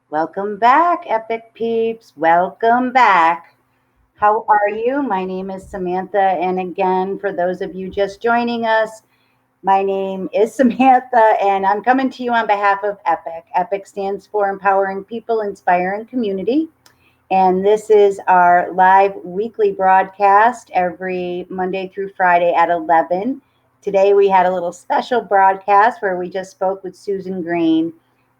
Welcome back, Epic Peeps. Welcome back. How are you? My name is Samantha. And again, for those of you just joining us, my name is Samantha, and I'm coming to you on behalf of EPIC. EPIC stands for Empowering People, Inspiring Community. And this is our live weekly broadcast every Monday through Friday at 11. Today we had a little special broadcast where we just spoke with Susan Green.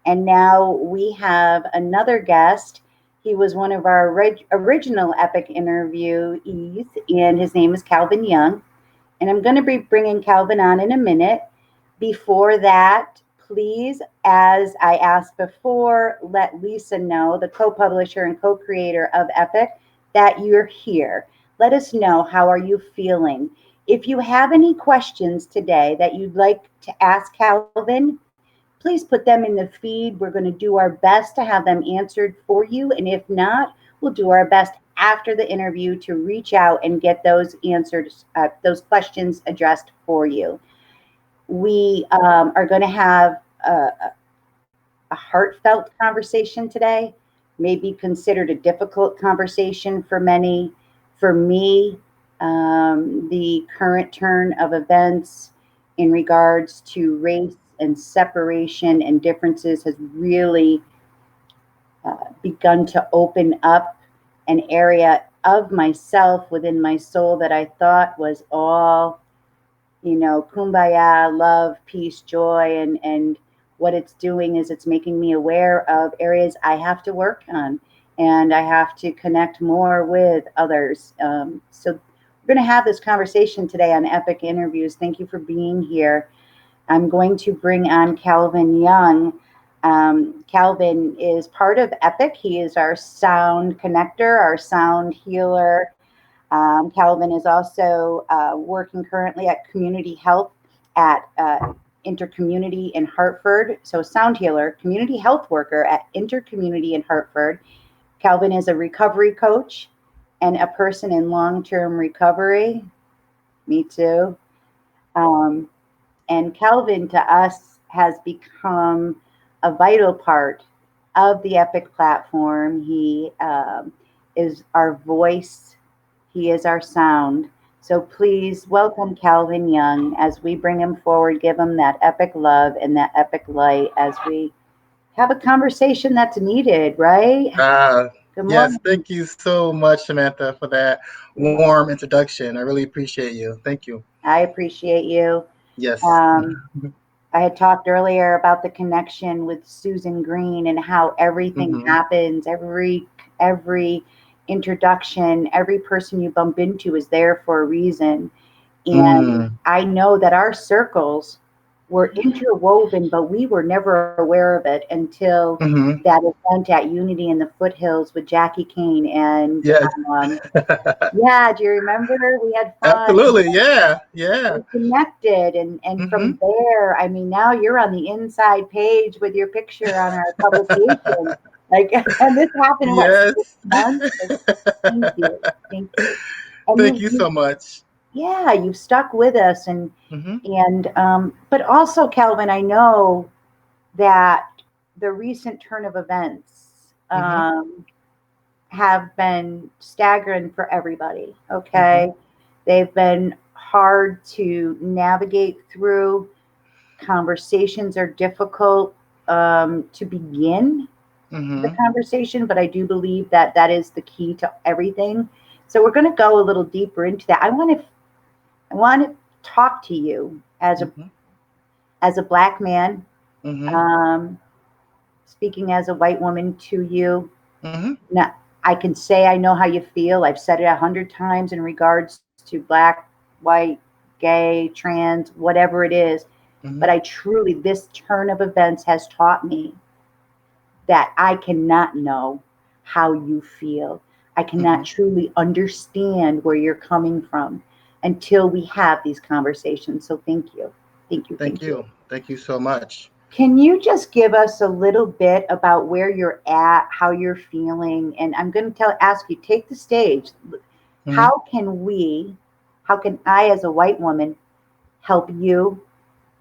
And now we have another guest. He was one of our original EPIC interviewees, and his name is Kelvin Young. And I'm going to be bringing Kelvin on in a minute. Before that, please, as I asked before, let Lisa know, the co-publisher and co-creator of EPIC, that you're here. Let us know, how are you feeling? If you have any questions today that you'd like to ask Kelvin, please put them in the feed. We're going to do our best to have them answered for you. And if not, we'll do our best after the interview to reach out and get those answers, those questions addressed for you. We are going to have a heartfelt conversation today, maybe considered a difficult conversation for many. For me, the current turn of events in regards to race and separation and differences has really begun to open up an area of myself within my soul that I thought was all, kumbaya, love, peace, joy, and what it's doing is it's making me aware of areas I have to work on, and I have to connect more with others. So we're going to have this conversation today on Epic Interviews. Thank you for being here. I'm going to bring on Kelvin Young. Kelvin is part of EPIC. He is our sound connector, our sound healer. Kelvin is also working currently at community health at Intercommunity in Hartford. So sound healer, community health worker at Intercommunity in Hartford. Kelvin is a recovery coach and a person in long-term recovery. Me too. Um, and Kelvin to us has become a vital part of the EPIC platform. He is our voice. He is our sound. So please welcome Kelvin Young as we bring him forward, give him that epic love and that epic light as we have a conversation that's needed, right? Good Yes, morning. thank you so much, Samantha, for that warm introduction. I really appreciate you. Thank you. I appreciate you. Yes. Um, I had talked earlier about the connection with Susan Green and how everything Mm-hmm. happens, every introduction, every person you bump into is there for a reason. And Mm. I know that our circles were interwoven, but we were never aware of it until Mm-hmm. that event at Unity in the Foothills with Jackie Kane. And Yes. yeah, do you remember? We had fun. Absolutely. Yeah. Yeah. We connected, and Mm-hmm. from there, I mean, now you're on the inside page with your picture on our publication. Like, and this happened what, six Yes. months? Like, thank you, thank you. And Thank you so much. yeah, you've stuck with us, Mm-hmm. but also, Calvin, I know that the recent turn of events Mm-hmm. have been staggering for everybody. Mm-hmm. Okay, they've been hard to navigate through. Conversations are difficult to begin the Mm-hmm. conversation, but I do believe that that is the key to everything. So we're going to go a little deeper into that. I want to talk to you Mm-hmm. as a black man, Mm-hmm. um, speaking as a white woman to you. Mm-hmm. Now, I can say I know how you feel. I've said it 100 times in regards to black, white, gay, trans, whatever it is. But Mm-hmm. I truly, this turn of events has taught me that I cannot know how you feel. I cannot Mm-hmm. truly understand where you're coming from until we have these conversations. So thank you. Thank you. Thank Thank you. you. Thank you so much. Can you just give us a little bit about where you're at, how you're feeling? And I'm going to ask you, take the stage. Mm-hmm. How can we, how can I, as a white woman, help you?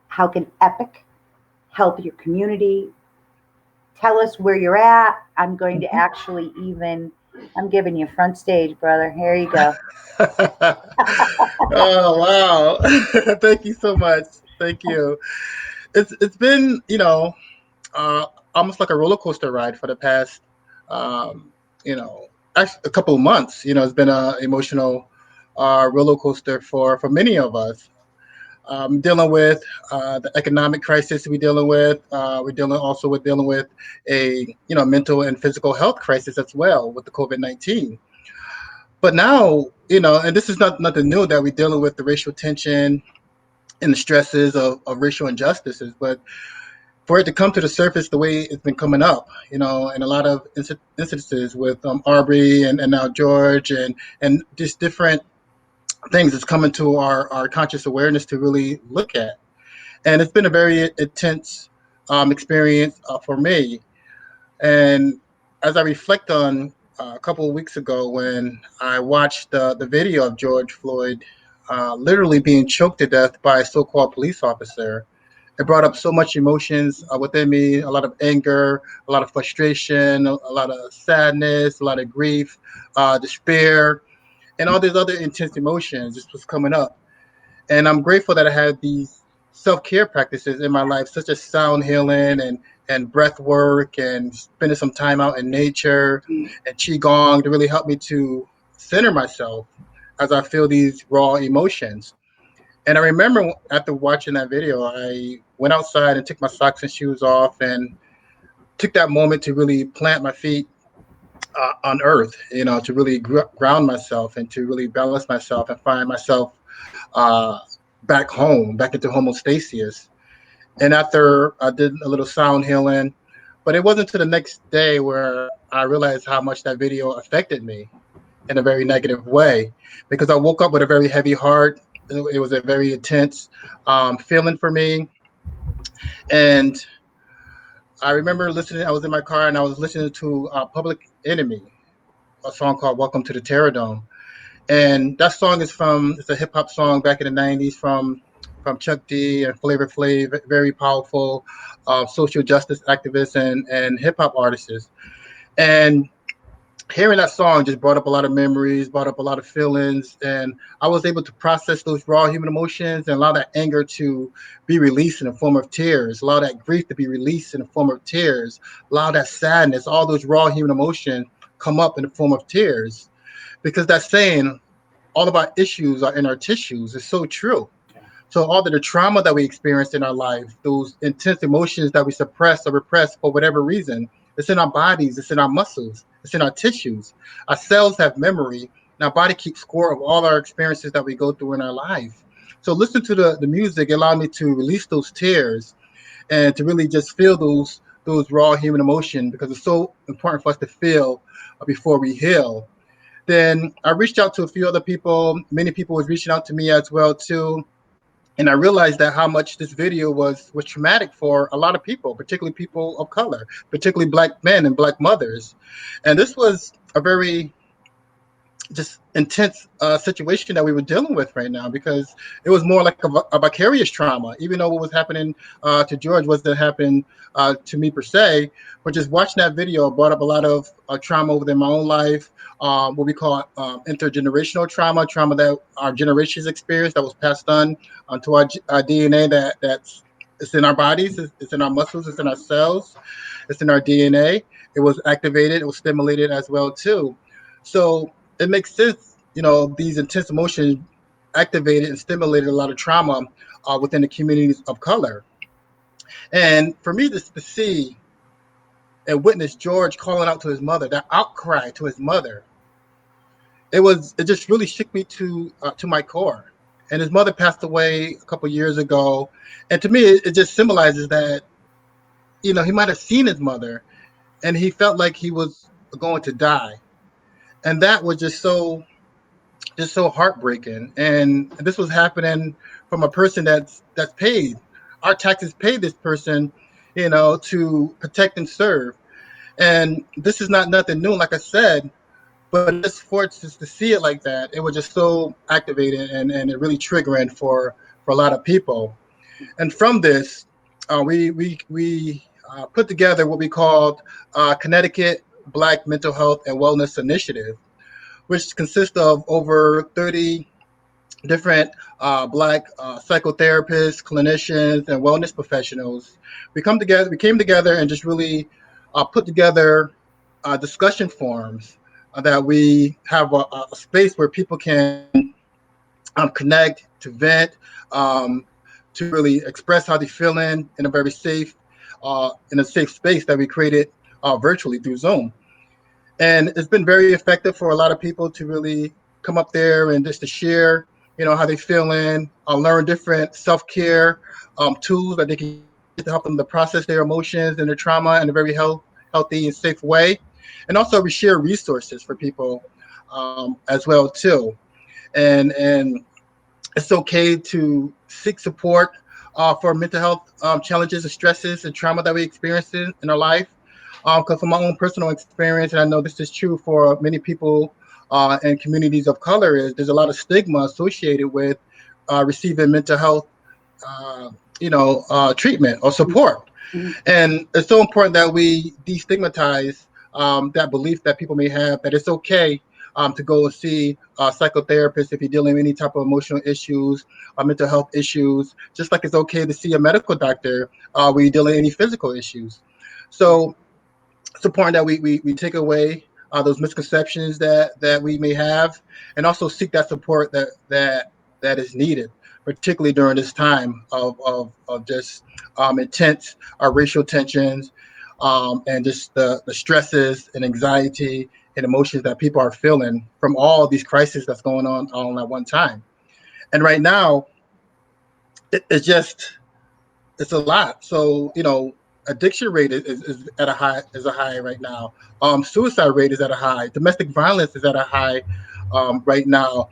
How can EPIC help your community? tell us where you're at. I'm going to Mhm. actually even, I'm giving you front stage, brother. Here you go. Oh wow! Thank you so much. Thank you. It's been uh, almost like a roller coaster ride for the past um, you know actually a couple of months. It's been a emotional roller coaster for many of us. Dealing with the economic crisis we're dealing with. We're dealing with a mental and physical health crisis as well with the COVID-19. But now, and this is not nothing new that we're dealing with the racial tension and the stresses of racial injustices. But for it to come to the surface the way it's been coming up, in a lot of instances with Arbery and now George and just different things that's coming to our conscious awareness to really look at. And it's been a very intense experience for me. And as I reflect on a couple of weeks ago when I watched the video of George Floyd literally being choked to death by a so-called police officer, it brought up so much emotions within me, a lot of anger, a lot of frustration, a lot of sadness, a lot of grief, despair, and all these other intense emotions just was coming up. And I'm grateful that I had these self-care practices in my life, such as sound healing and breath work and spending some time out in nature and qigong to really help me to center myself as I feel these raw emotions. And I remember after watching that video, I went outside and took my socks and shoes off and took that moment to really plant my feet on earth, to really ground myself and to really balance myself and find myself uh, back home, back into homostasis. And after I did a little sound healing, but it wasn't until the next day where I realized how much that video affected me in a very negative way, because I woke up with a very heavy heart. It was a very intense feeling for me. And I remember listening, I was in my car and I was listening to Public Enemy, a song called Welcome to the Terror Dome. And that song it's a hip hop song back in the 90s from Chuck D and Flavor Flav, very powerful social justice activists and hip hop artists. And hearing that song just brought up a lot of memories, brought up a lot of feelings, and I was able to process those raw human emotions and allow that anger to be released in the form of tears, allow that grief to be released in the form of tears, allow that sadness, all those raw human emotions come up in the form of tears. Because that saying, all of our issues are in our tissues, is so true. So all of the trauma that we experienced in our life, those intense emotions that we suppress or repress for whatever reason, it's in our bodies, it's in our muscles, it's in our tissues. Our cells have memory, and our body keeps score of all our experiences that we go through in our life. So listen to the music, allow me to release those tears and to really just feel those raw human emotions, because it's so important for us to feel before we heal. Then I reached out to a few other people. Many people was reaching out to me as well too, and I realized that how much this video was traumatic for a lot of people, particularly people of color, particularly Black men and Black mothers. And this was a very just intense situation that we were dealing with right now, because it was more like a vicarious trauma, even though what was happening to George wasn't happening to me per se. But just watching that video brought up a lot of trauma within my own life, what we call intergenerational trauma that our generations experienced, that was passed on to our DNA, that's it's in our bodies, it's in our muscles, it's in our cells, it's in our DNA. It was activated, it was stimulated as well too. So it makes sense, these intense emotions activated and stimulated a lot of trauma within the communities of color. And for me to see and witness George calling out to his mother, that outcry to his mother, it just really shook me to my core. And his mother passed away a couple years ago, and to me, it just symbolizes that he might have seen his mother, and he felt like he was going to die, and that was just so heartbreaking. And this was happening from a person that's paid. Our taxes pay this person, to protect and serve. And this is not nothing new, like I said, but just for it just to see it like that, it was just so activating and it really triggering for a lot of people. And from this, we put together what we called Connecticut Black Mental Health and Wellness Initiative, which consists of over 30 different Black psychotherapists, clinicians, and wellness professionals. We came together and just really put together discussion forums that we have a space where people can connect, to vent, um, to really express how they feel in a safe space that we created virtually through Zoom. And it's been very effective for a lot of people to really come up there and just to share, how they feeling, learn different self-care tools that they can use to help them to process their emotions and their trauma in a very healthy and safe way. And also we share resources for people as well too. And it's okay to seek support for mental health challenges and stresses and trauma that we experience in our life. Because from my own personal experience, and I know this is true for many people and communities of color, is there's a lot of stigma associated with receiving mental health, uh, treatment or support. Mhm. And it's so important that we destigmatize that belief that people may have that it's okay to go and see a psychotherapist if you're dealing with any type of emotional issues or mental health issues, just like it's okay to see a medical doctor when you're dealing with any physical issues. So it's important that we take away those misconceptions that we may have, and also seek that support that is needed, particularly during this time of just intense racial tensions, and just the stresses and anxiety and emotions that people are feeling from all these crises that's going on all at one time. And right now, it's just it's a lot. So addiction rate is at a high right now. Suicide rate is at a high. Domestic violence is at a high right now.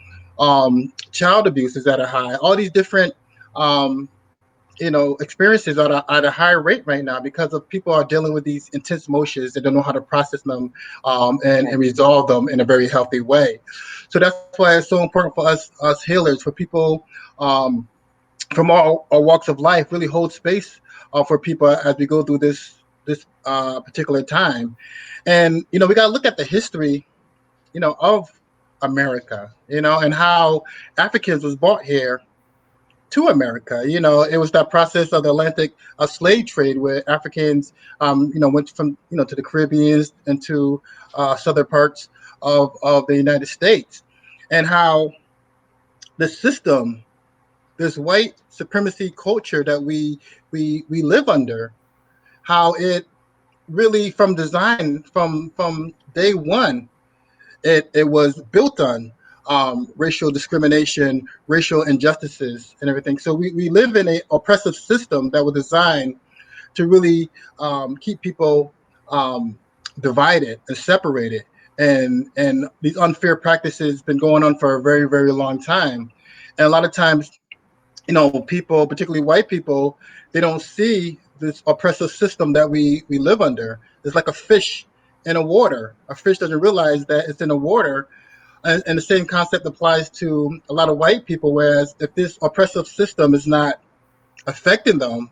Child abuse is at a high. All these different um, experiences are at a higher rate right now because of people are dealing with these intense emotions. They don't know how to process them and resolve them in a very healthy way. So that's why it's so important for us healers, for people. Um, from all walks of life really hold space for people as we go through this particular time. And we got to look at the history of America, and how Africans was brought here to America. It was that process of the Atlantic slave trade where Africans went from to the Caribbean and to southern parts of the United States, and how the system, this white supremacy culture that we live under, how it really from design from day one, it was built on racial discrimination, racial injustices, and everything. So we live in a oppressive system that was designed to really keep people um, divided and separated. And these unfair practices been going on for a very, very long time. And a lot of times people, particularly white people, they don't see this oppressive system that we live under. It's like a fish in a water. A fish doesn't realize that it's in the water. And the same concept applies to a lot of white people. Whereas if this oppressive system is not affecting them,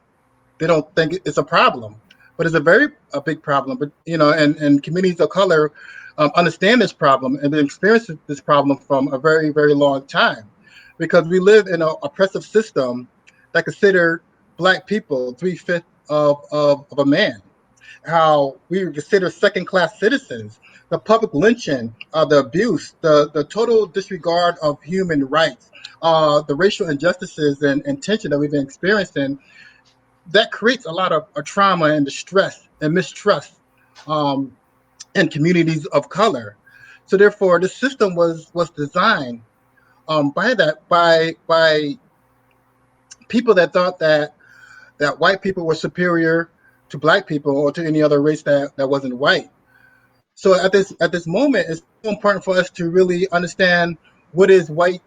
they don't think it's a problem, but it's a big problem. But and communities of color understand this problem and been experiencing this problem from a very, very long time, because we live in an oppressive system that consider Black people 3/5 of a man. How we are considered second class citizens, the public lynching, the abuse, the total disregard of human rights, the racial injustices and tension that we've been experiencing, that creates a lot of trauma and distress and mistrust um, in communities of color. So therefore, the system was designed by people that thought that white people were superior to Black people or to any other race that wasn't white. So at this moment, it's so important for us to really understand what is white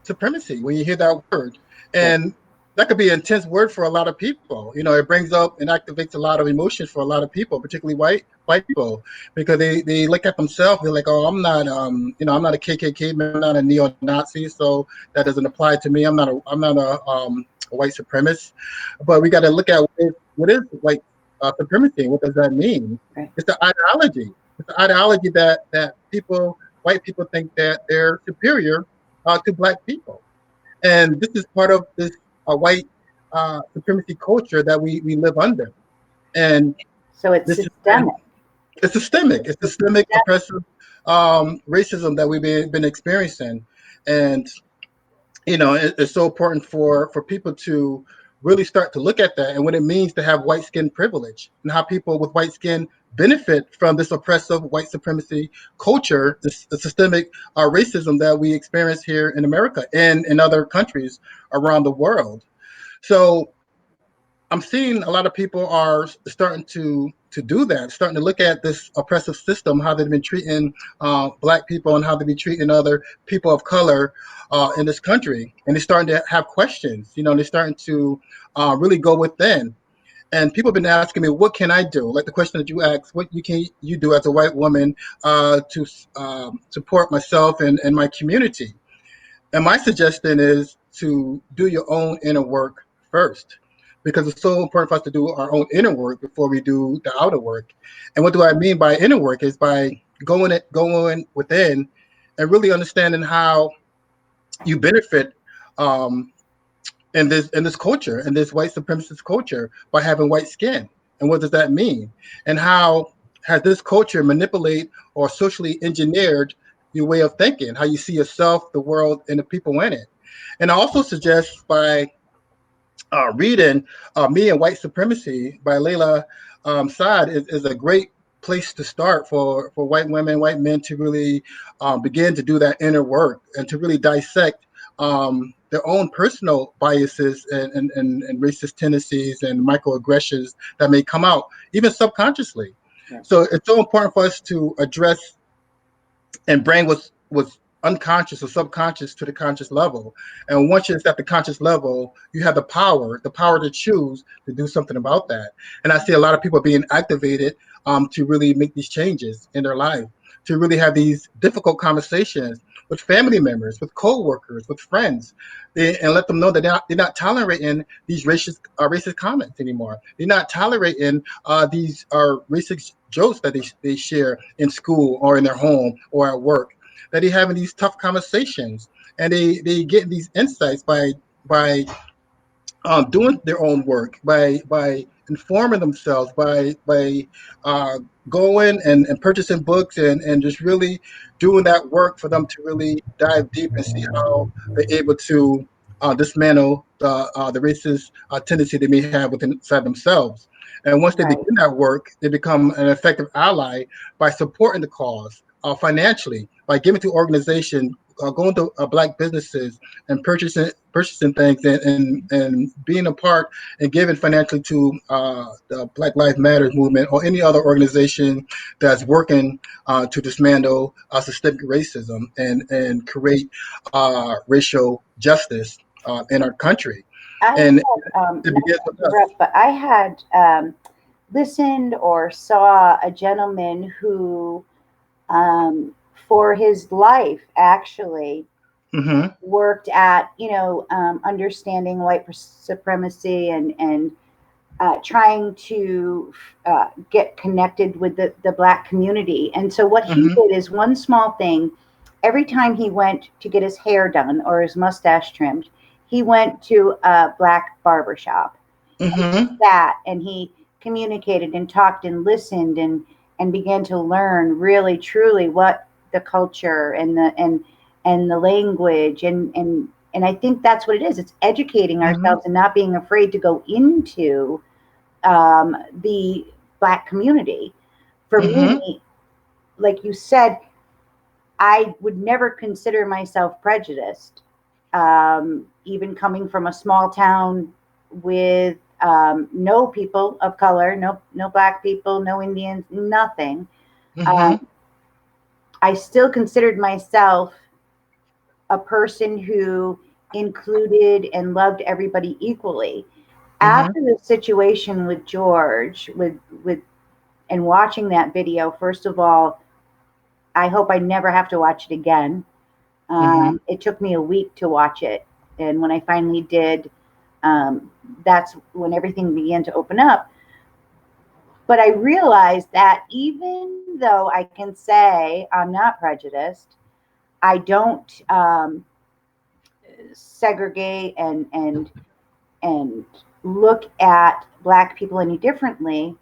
supremacy when you hear that word. And that could be an intense word for a lot of people. It brings up and activates a lot of emotions for a lot of people, particularly white people, because they look at themselves. They're like, oh, I'm not a KKK man, I'm not a neo-Nazi, so that doesn't apply to me. I'm not a white supremacist. But we got to look at what is white supremacy. What does that mean? Right. It's the ideology. It's the ideology that white people think that they're superior to black people, and this is part of this white supremacy culture that we live under. And So it's this has been systemic. it's systemic. It's systemic oppressive racism that we've been experiencing, and it's so important for people to really start to look at that and what it means to have white skin privilege and how people with white skin benefit from this oppressive white supremacy culture, this systemic racism that we experience here in America and in other countries around the world. So I'm seeing a lot of people are starting to do that, starting to look at this oppressive system, how they've been treating black people and how they've been treating other people of color in this country, and they're starting to have questions. They're starting to really go within. And people have been asking me, what can I do? Like the question that you asked, what can you do as a white woman to support myself and my community? And my suggestion is to do your own inner work first, because it's so important for us to do our own inner work before we do the outer work. And what do I mean by inner work is by going within and really understanding how you benefit um, in this culture, in this white supremacist culture, by having white skin. And what does that mean? And how has this culture manipulate or socially engineered your way of thinking, how you see yourself, the world, and the people in it? And I also suggest by reading Me and White Supremacy by Layla Saad is a great place to start for white women, white men to really begin to do that inner work and to really dissect their own personal biases and racist tendencies and microaggressions that may come out, even subconsciously. Yes. So it's so important for us to address and bring what's unconscious or subconscious to the conscious level. And once it's at the conscious level, you have the power to choose to do something about that. And I see a lot of people being activated to really make these changes in their life, to really have these difficult conversations with family members, with co-workers, with friends, and let them know that they're not tolerating these racist comments anymore. They're not tolerating these racist jokes that they share in school or in their home or at work. That they're having these tough conversations, and they get these insights by doing their own work, by informing themselves, by uh, going and purchasing books and just really doing that work for them to really dive deep and see how they're able to dismantle the racist tendency they may have within inside themselves. And once they Right. begin that work, they become an effective ally by supporting the cause financially, by giving to organizations, going to black businesses and purchasing things and being a part and giving financially to the Black Lives Matter movement or any other organization that's working to dismantle systemic racism and create racial justice in our country. I And had, it not begins to with us. interrupt, but I had listened or saw a gentleman who, for his life, actually Mm-hmm. worked at, understanding white supremacy and trying to get connected with the black community. And so what he Mm-hmm. did is one small thing. Every time he went to get his hair done or his mustache trimmed, he went to a black barber shop. Mm-hmm. Sat and he communicated and talked and listened and began to learn really truly what the culture and the language and I think that's what it is. It's educating Mm-hmm. ourselves and not being afraid to go into the black community. For Mm-hmm. me, like you said, I would never consider myself prejudiced. Even coming from a small town with no people of color, no black people, no Indians, nothing. Mm-hmm. Um, I still considered myself a person who included and loved everybody equally. Mm-hmm. After the situation with George, with and watching that video, first of all, I hope I never have to watch it again. Mm-hmm. It took me a week to watch it, and when I finally did, that's when everything began to open up. But I realized that even though I can say I'm not prejudiced, I don't segregate and look at black people any differently.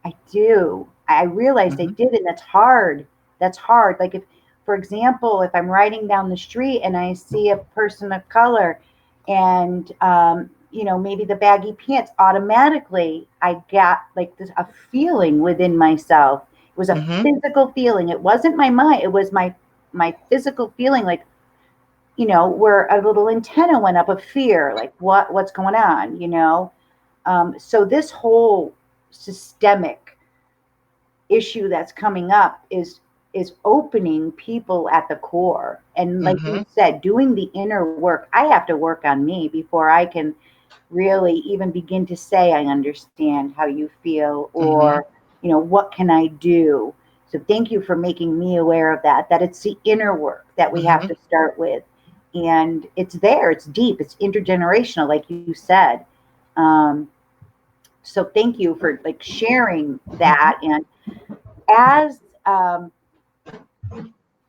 I do. I realized I Mm-hmm. did, and that's hard. That's hard. Like if, for example, if I'm riding down the street and I see a person of color, and maybe the baggy pants, automatically I got like this a feeling within myself. It was a Mm-hmm. physical feeling. It wasn't my mind. It was my physical feeling. Like where a little antenna went up of fear. Like what's going on? So this whole systemic issue that's coming up is opening people at the core, and like you Mm-hmm. said, doing the inner work. I have to work on me before I can really even begin to say I understand how you feel, Mm-hmm. or what can I do. So thank you for making me aware of that it's the inner work that we have Mm-hmm. to start with. And it's there, it's deep, it's intergenerational, like you said. um, so thank you for like sharing Mm-hmm. that. And as um,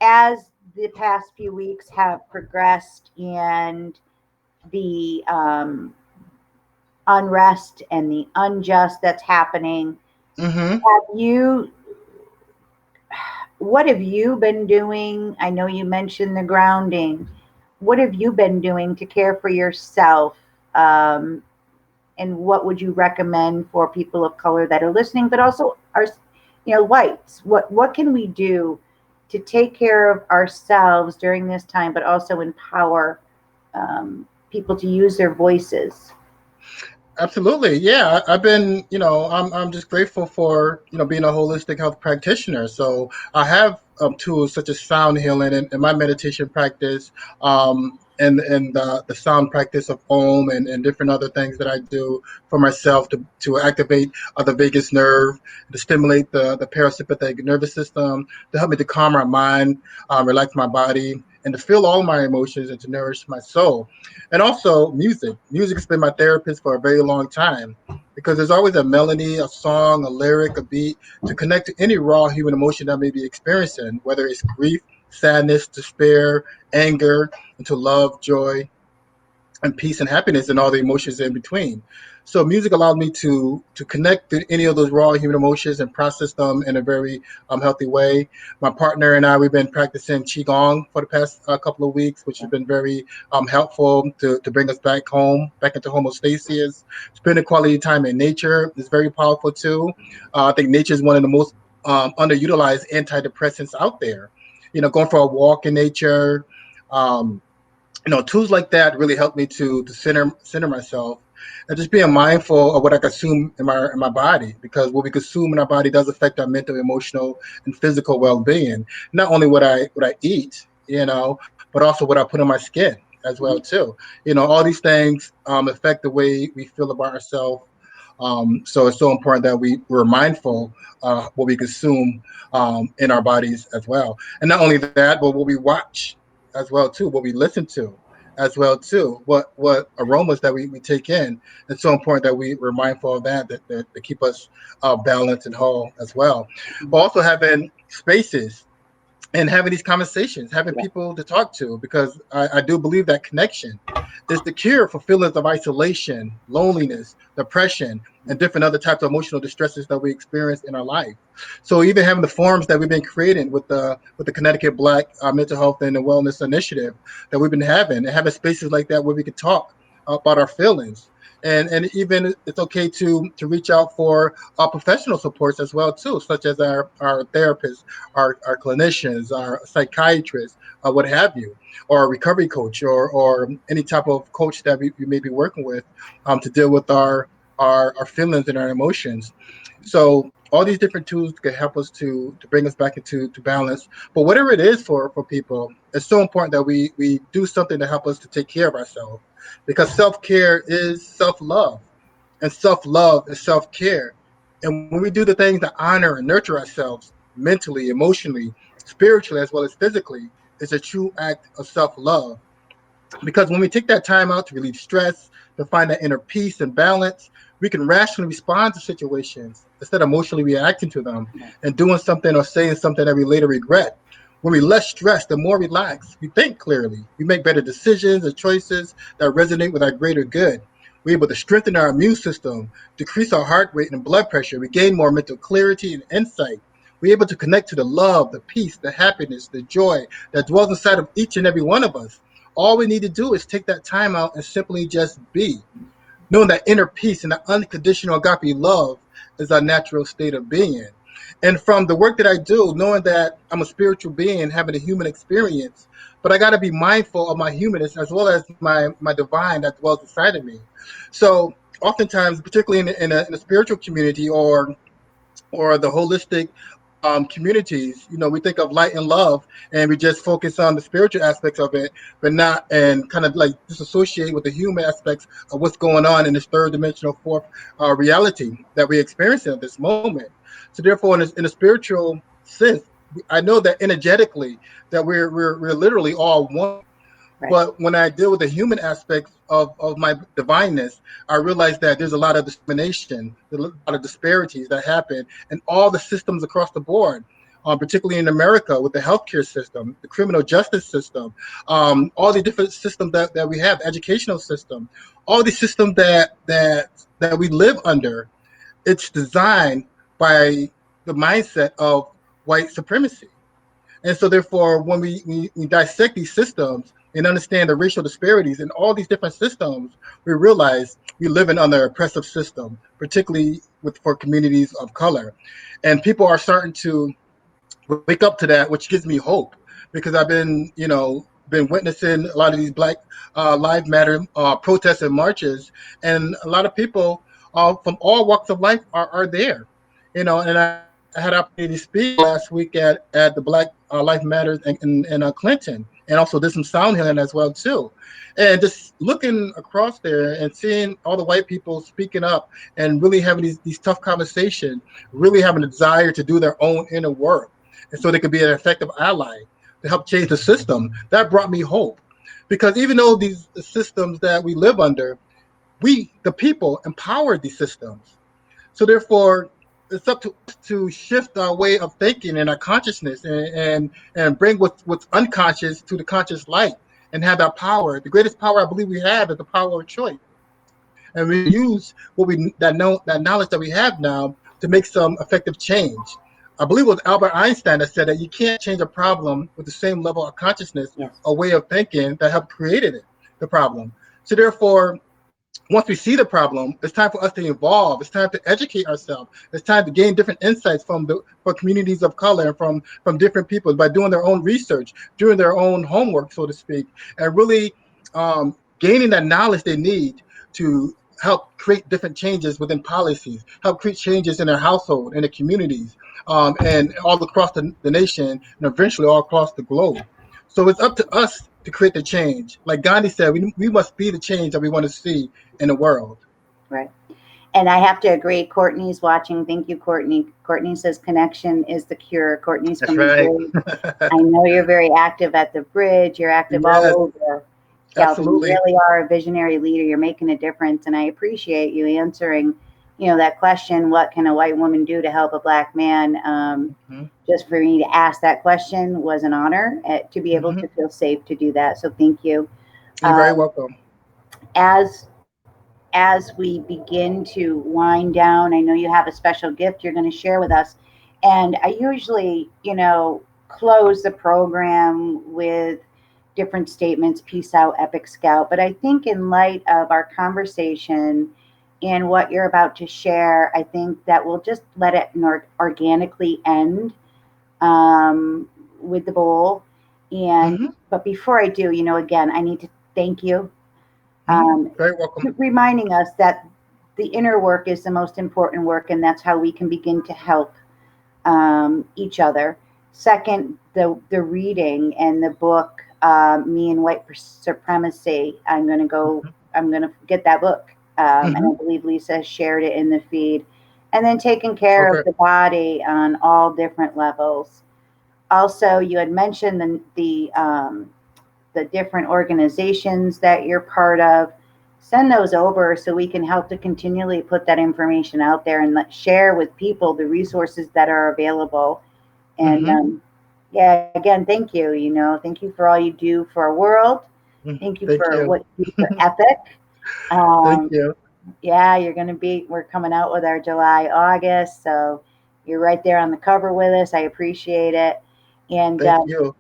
as the past few weeks have progressed, and the unrest and the unjust that's happening, Mm-hmm. have you what have you been doing? I know you mentioned the grounding. What have you been doing to care for yourself? um, and what would you recommend for people of color that are listening, but also our, whites? What can we do to take care of ourselves during this time, but also empower people to use their voices? Absolutely. Yeah. I've been, I'm just grateful for, being a holistic health practitioner. So I have tools such as sound healing and my meditation practice, and the sound practice of Om and different other things that I do for myself to activate the vagus nerve, to stimulate the parasympathetic nervous system, to help me to calm my mind, relax my body, and to feel all my emotions and to nourish my soul. And also music. Music has been my therapist for a very long time because there's always a melody, a song, a lyric, a beat to connect to any raw human emotion that I may be experiencing, whether it's grief, sadness, despair, anger, into love, joy, and peace and happiness and all the emotions in between. So music allowed me to connect to any of those raw human emotions and process them in a very healthy way. My partner and I, we've been practicing qigong for the past couple of weeks, which has been very helpful to bring us back home, back into homeostasis. Spending quality time in nature is very powerful too. I think nature is one of the most underutilized antidepressants out there. Going for a walk in nature. Um, Tools like that really help me to center myself and just being mindful of what I consume in my body, because what we consume in our body does affect our mental, emotional, and physical well-being. Not only what I eat, but also what I put on my skin as well too. All these things affect the way we feel about ourselves. So it's so important that we're mindful what we consume in our bodies as well. And not only that, but what we watch as well too, what we listen to as well too, what aromas that we take in. It's so important that we're mindful of that keep us balanced and whole as well. But also having spaces and having these conversations, having Yeah. people to talk to, because I do believe that connection is the cure for feelings of isolation, loneliness, depression, and different other types of emotional distresses that we experience in our life. So even having the forums that we've been creating with the Connecticut Black Mental Health and Wellness Initiative that we've been having, and having spaces like that where we can talk about our feelings. And even it's okay to reach out for professional supports as well too, such as our therapists, our clinicians, our psychiatrists, what have you, or a recovery coach, or any type of coach that we may be working with to deal with our feelings and our emotions. So all these different tools can help us to bring us back into to balance. But whatever it is for people, it's so important that we do something to help us to take care of ourselves, because self-care is self-love, and self-love is self-care. And when we do the things that honor and nurture ourselves mentally, emotionally, spiritually, as well as physically, it's a true act of self-love. Because when we take that time out to relieve stress, to find that inner peace and balance, we can rationally respond to situations instead of emotionally reacting to them and doing something or saying something that we later regret. When we're less stressed and more relaxed, we think clearly. We make better decisions and choices that resonate with our greater good. We're able to strengthen our immune system, decrease our heart rate and blood pressure. We gain more mental clarity and insight. We're able to connect to the love, the peace, the happiness, the joy that dwells inside of each and every one of us. All we need to do is take that time out and simply just be, knowing that inner peace and that unconditional agape love is our natural state of being. And from the work that I do, knowing that I'm a spiritual being having a human experience, but I got to be mindful of my humanness as well as my divine that dwells inside of me. So oftentimes, particularly in a spiritual community or the holistic communities, we think of light and love, and we just focus on the spiritual aspects of it, but not and kind of like disassociate with the human aspects of what's going on in this third dimensional fourth reality that we're experiencing at this moment. So therefore, in a spiritual sense, I know that energetically that we're literally all one. Right. But when I deal with the human aspects of my divineness, I realize that there's a lot of discrimination, there's a lot of disparities that happen in all the systems across the board, particularly in America with the healthcare system, the criminal justice system, all the different systems that we have, the educational system, all the systems that we live under. It's designed by the mindset of white supremacy. And so, therefore, when we dissect these systems and understand the racial disparities in all these different systems, we realize we live in under an oppressive system, particularly for communities of color. And people are starting to wake up to that, which gives me hope because I've been witnessing a lot of these Black Lives Matter protests and marches, and a lot of people from all walks of life are there. And I had the opportunity to speak last week at the Black Life Matters in Clinton, and also did some sound healing as well too. And just looking across there and seeing all the white people speaking up and really having these tough conversations, really having a desire to do their own inner work, and so they could be an effective ally to help change the system. That brought me hope, because even though these systems that we live under, we, the people, empowered these systems. So therefore, it's up to us to shift our way of thinking and our consciousness, and bring what's unconscious to the conscious light and have that power. The greatest power I believe we have is the power of choice. And we can use that knowledge that we have now to make some effective change. I believe it was Albert Einstein that said that you can't change a problem with the same level of consciousness Yes. or way of thinking that helped created the problem. So therefore, once we see the problem, it's time for us to evolve. It's time to educate ourselves. It's time to gain different insights for communities of color and from different people by doing their own research, doing their own homework, so to speak, and really gaining that knowledge they need to help create different changes within policies, help create changes in their household, in their communities, and all across the nation, and eventually all across the globe. So it's up to us to create the change. Like Gandhi said, we must be the change that we want to see in the world. Right. And I have to agree. Courtney's watching. Thank you, Courtney. Courtney says connection is the cure. Courtney's That's from the right. bridge. I know you're very active at the bridge. You're active all Yes, over. Kelvin, you absolutely. really are a visionary leader. You're making a difference. And I appreciate you answering, that question, what can a white woman do to help a black man? Hmm. Just for me to ask that question was an honor, to be able Hmm. to feel safe to do that. So thank you. You're very Um, welcome. as we begin to wind down, I know you have a special gift you're going to share with us. And I usually, close the program with different statements, peace out, epic scout. But I think in light of our conversation and what you're about to share, I think that we'll just let it organically end with the bowl. And Hmm. but before I do, again, I need to thank you, Hmm. um, Very welcome. reminding us that the inner work is the most important work, and that's how we can begin to help each other. Second, the reading and the book, Me and White Supremacy. I'm gonna get that book, and Hmm. I believe Lisa shared it in the feed. And then taking care of Okay. the body on all different levels. Also, you had mentioned the different organizations that you're part of. send those over so we can help to continually put that information out there and share with people the resources that are available. And Mm-hmm. yeah, again, thank you. Thank you for all you do for our world. Thank you Thank for you. what you do for Epic. Thank Um, you. yeah, we're coming out with our July, August. So you're right there on the cover with us. I appreciate it. And Thank you.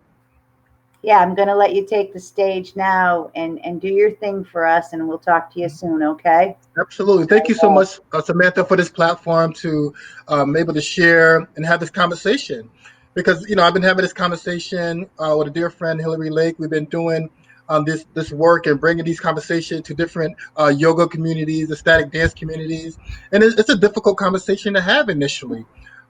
yeah, I'm going to let you take the stage now and do your thing for us, and we'll talk to you soon, okay? Absolutely. Thank you so much, Samantha, for this platform to able to share and have this conversation. Because I've been having this conversation with a dear friend, Hillary Lake. We've been doing this work and bringing these conversations to different yoga communities, ecstatic dance communities, and it's a difficult conversation to have initially.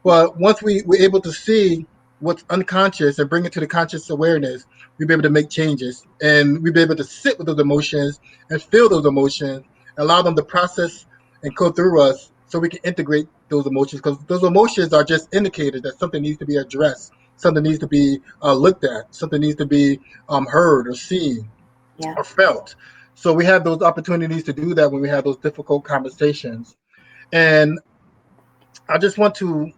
But once we're able to see what's unconscious and bring it to the conscious awareness, we'll be able to make changes, and we'll be able to sit with those emotions and feel those emotions, allow them to process and go through us so we can integrate those emotions, because those emotions are just indicators that something needs to be addressed, something needs to be looked at, something needs to be heard or seen Yeah. or felt. So we have those opportunities to do that when we have those difficult conversations. And I just want to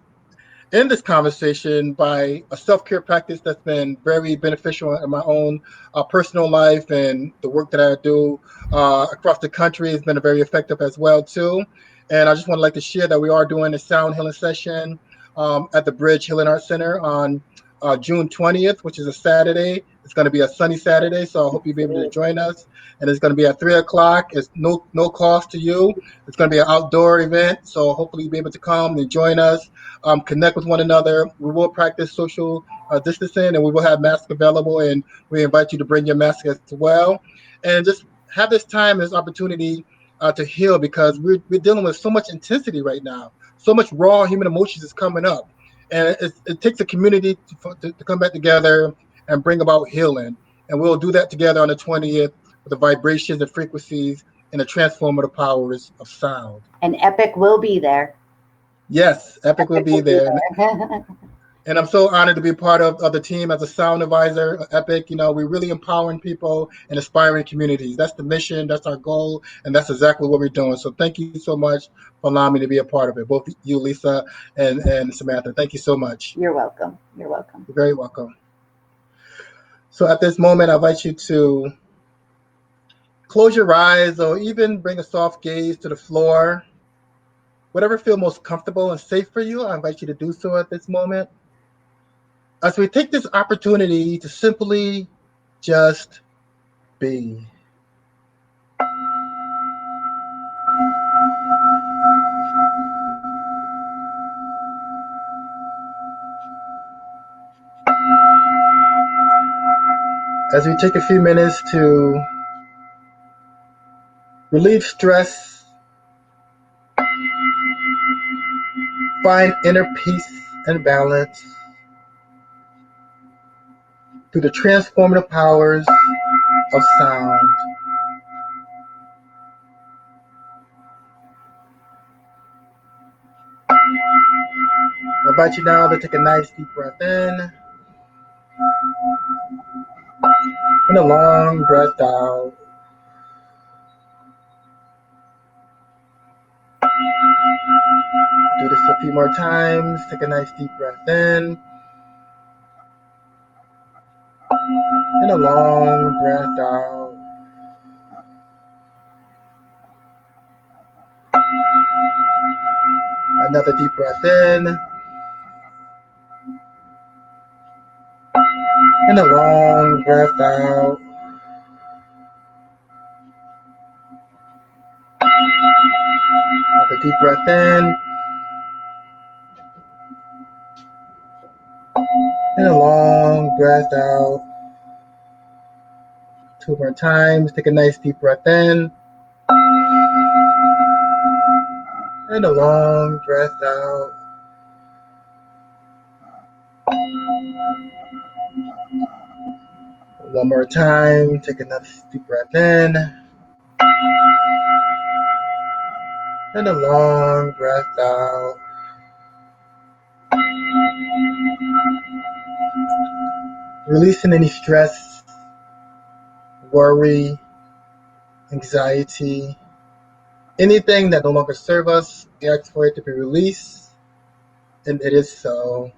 end this conversation by a self-care practice that's been very beneficial in my own personal life, and the work that I do across the country has been very effective as well too. And I just want to like to share that we are doing a sound healing session at the Bridge Healing Arts Center on June 20th, which is a Saturday. It's going to be a sunny Saturday, so I hope you'll be able to Sweet. join us. And it's going to be at 3 o'clock. It's no cost to you. It's going to be an outdoor event, so hopefully you'll be able to come and join us, connect with one another. We will practice social distancing, and we will have masks available, and we invite you to bring your mask as well. And just have this time, this opportunity to heal, because we're dealing with so much intensity right now. So much raw human emotions is coming up. And it takes a community to come back together and bring about healing. And we'll do that together on the 20th with the vibrations and frequencies and the transformative powers of sound. And Epic will be there. Yes, Epic will Epic be will be there. there. And I'm so honored to be part of the team as a sound advisor, Epic. We're really empowering people and inspiring communities. That's the mission, that's our goal, and that's exactly what we're doing. So thank you so much for allowing me to be a part of it, both you, Lisa, and Samantha. Thank you so much. You're welcome. You're welcome. You're very welcome. So at this moment, I invite you to close your eyes or even bring a soft gaze to the floor. Whatever feels most comfortable and safe for you, I invite you to do so at this moment. As we take this opportunity to simply just be. As we take a few minutes to relieve stress, find inner peace and balance through the transformative powers of sound. I invite you now to take a nice deep breath in and a long breath out. Do this a few more times. Take a nice deep breath in and a long breath out. Another deep breath in and a long breath out. Another deep breath in and a long breath out. Two more times. Take a nice deep breath in and a long breath out. One more time. Take another deep breath in and a long breath out. Releasing any stress, worry, anxiety, anything that no longer serves us, we ask for it to be released, and it is so.